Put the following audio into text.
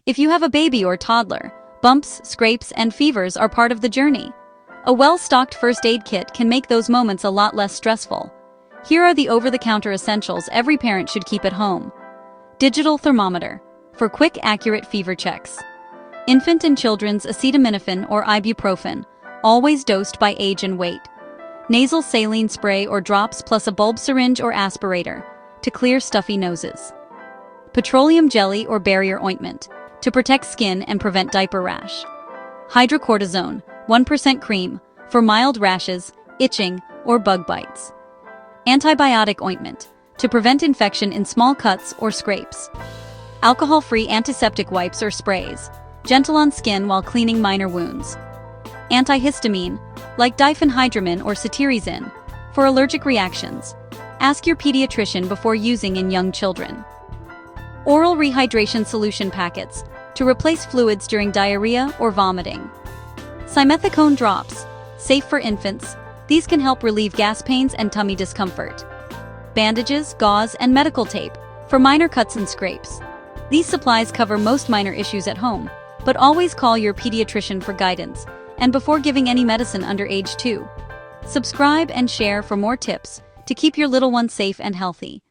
If you have a baby or toddler, bumps, scrapes, and fevers are part of the journey. A well-stocked first aid kit can make those moments a lot less stressful. Here are the over-the-counter essentials every parent should keep at home. Digital thermometer, for quick, accurate fever checks. Infant and children's acetaminophen or ibuprofen, always dosed by age and weight. Nasal saline spray or drops plus a bulb syringe or aspirator, to clear stuffy noses. Petroleum jelly or barrier ointment, to protect skin and prevent diaper rash. Hydrocortisone, 1% cream, for mild rashes, itching, or bug bites. Antibiotic ointment, to prevent infection in small cuts or scrapes. Alcohol-free antiseptic wipes or sprays, gentle on skin while cleaning minor wounds. Antihistamine, like diphenhydramine or cetirizine, for allergic reactions. Ask your pediatrician before using in young children. Oral rehydration solution packets, to replace fluids during diarrhea or vomiting. Simethicone drops, safe for infants. These can help relieve gas pains and tummy discomfort. Bandages, gauze, and medical tape, for minor cuts and scrapes. These supplies cover most minor issues at home, but always call your pediatrician for guidance, and before giving any medicine under age 2. Subscribe and share for more tips to keep your little one safe and healthy.